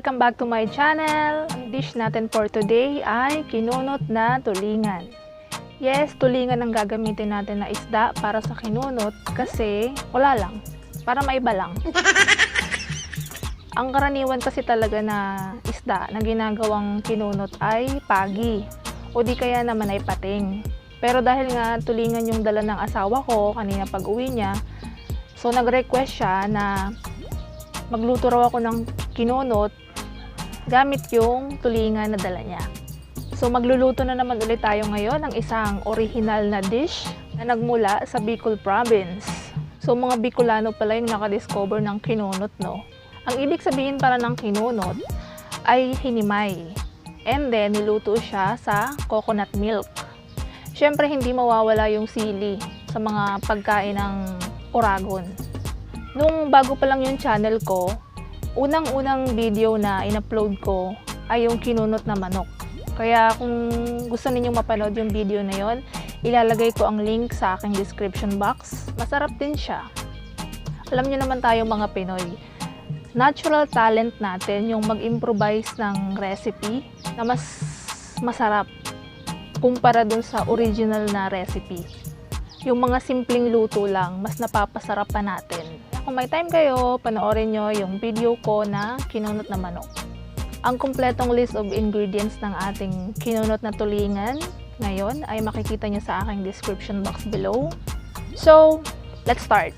Welcome back to my channel. Ang dish natin for today ay kinunot na tulingan. Yes, tulingan ang gagamitin natin na isda para sa kinunot kasi wala lang, para maiba lang. Ang karaniwan kasi talaga na isda na ginagawang kinunot ay pagi o di kaya naman ay pating. Pero dahil nga tulingan yung dala ng asawa ko kanina pag uwi niya, so nag-request siya na magluto raw ako ng kinunot gamit yung tulingan na dala niya. So magluluto na naman ulit tayo ngayon ng isang original na dish na nagmula sa Bicol province. So mga Bicolano pala yung nakadiscover ng kinunot, no? Ang ibig sabihin para ng kinunot ay hinimay. And then niluto siya sa coconut milk. Siyempre hindi mawawala yung sili sa mga pagkain ng Oragon. Nung bago pa lang yung channel ko, unang-unang video na in-upload ko ay yung kinunot na manok. Kaya kung gusto ninyong mapanood yung video na yon, ilalagay ko ang link sa aking description box. Masarap din siya. Alam niyo naman tayo mga Pinoy, natural talent natin yung mag-improvise ng recipe na mas masarap kumpara dun sa original na recipe. Yung mga simpleng luto lang, mas napapasarap pa natin. Kung may time kayo, panoorin nyo yung video ko na kinunot na manok. Ang kumpletong list of ingredients ng ating kinunot na tulingan ngayon ay makikita nyo sa aking description box below. So, let's start!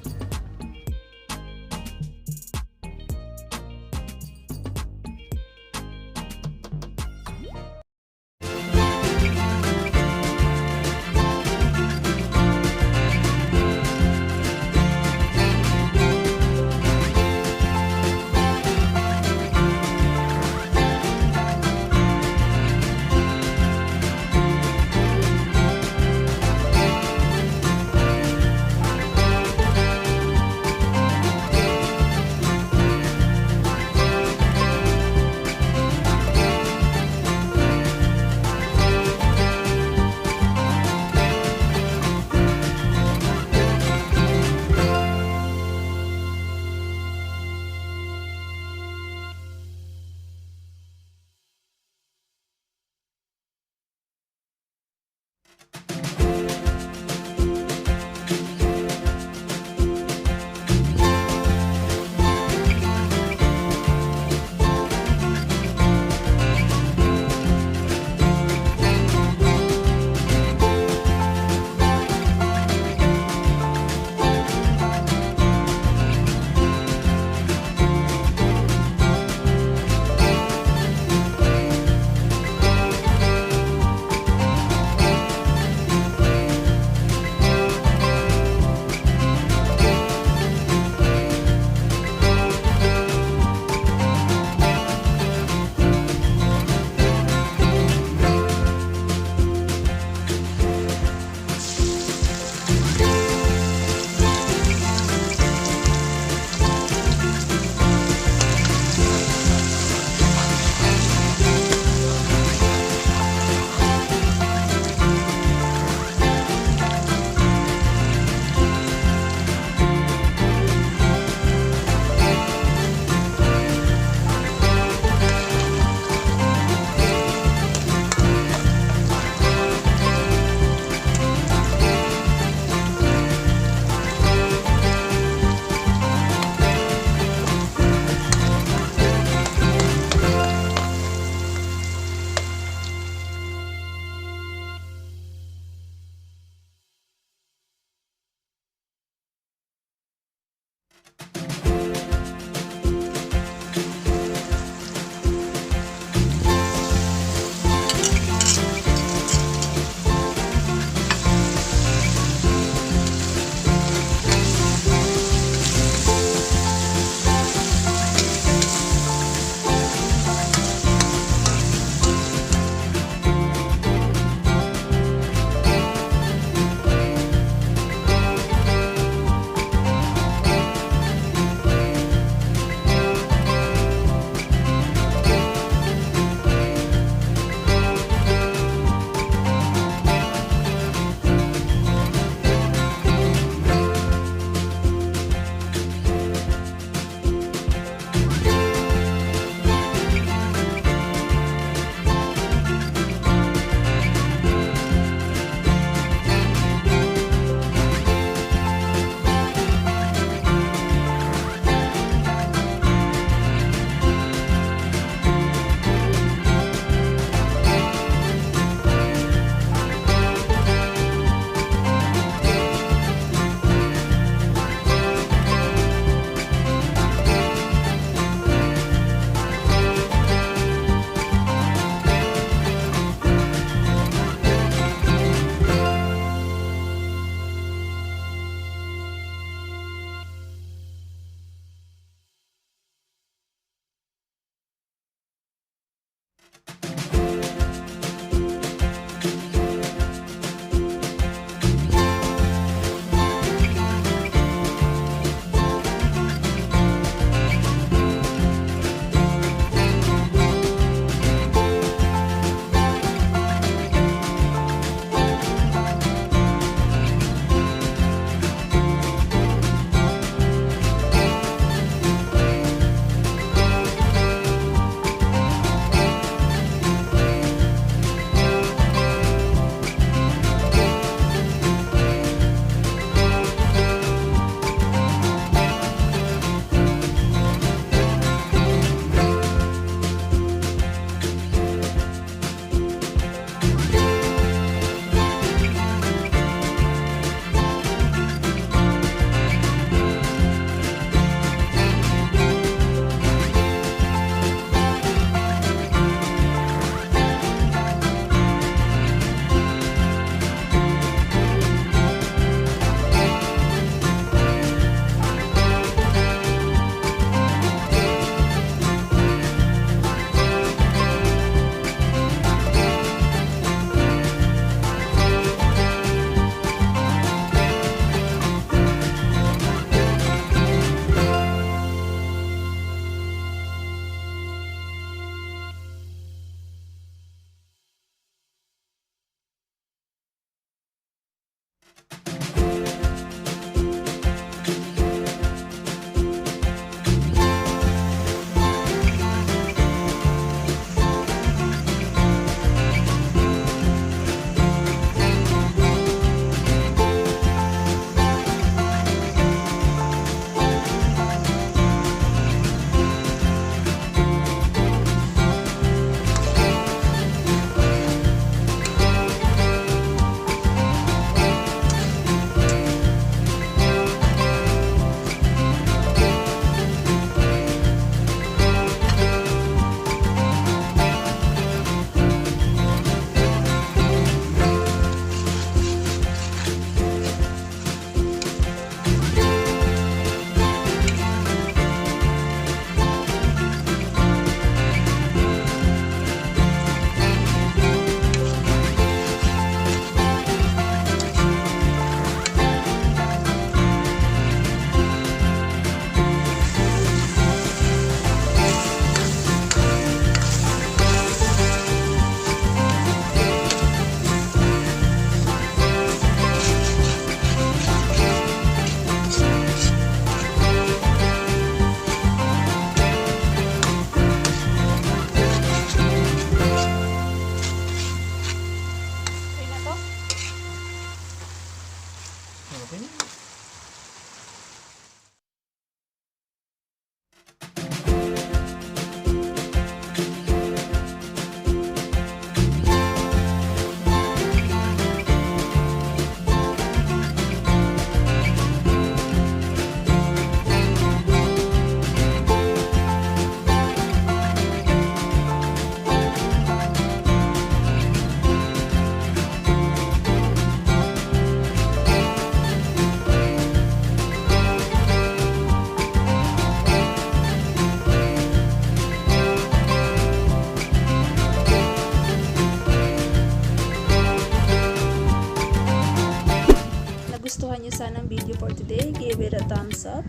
nagustuhan nyo sana ang video for today, give it a thumbs up.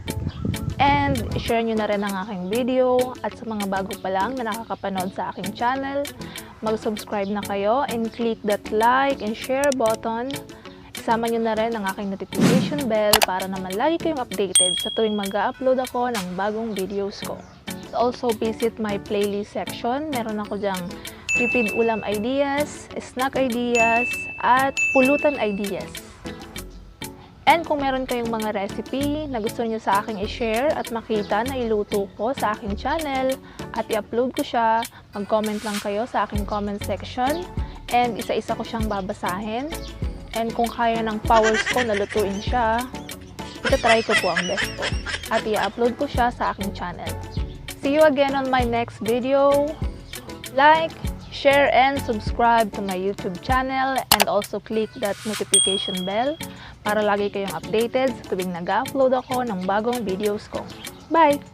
And share nyo na rin ang aking video. At sa mga bago pa lang na nakakapanood sa aking channel, mag-subscribe na kayo and click that like and share button. Isama nyo na rin ang aking notification bell para naman lagi kayong updated sa tuwing mag-upload ako ng bagong videos ko. Also visit my playlist section. Meron ako dyang tipid ulam ideas, snack ideas, at pulutan ideas. And kung meron kayong mga recipe na gusto niyo sa akin i-share at makita na iluto ko sa aking channel at i-upload ko siya, mag-comment lang kayo sa aking comment section and isa-isa ko siyang babasahin. And kung kaya ng powers ko na lutuin siya, itatry ko po ang best ko at i-upload ko siya sa aking channel. See you again on my next video. Like, share, and subscribe to my YouTube channel and also click that notification bell para lagi kayong updated sa tuwing nag-upload ako ng bagong videos ko. Bye!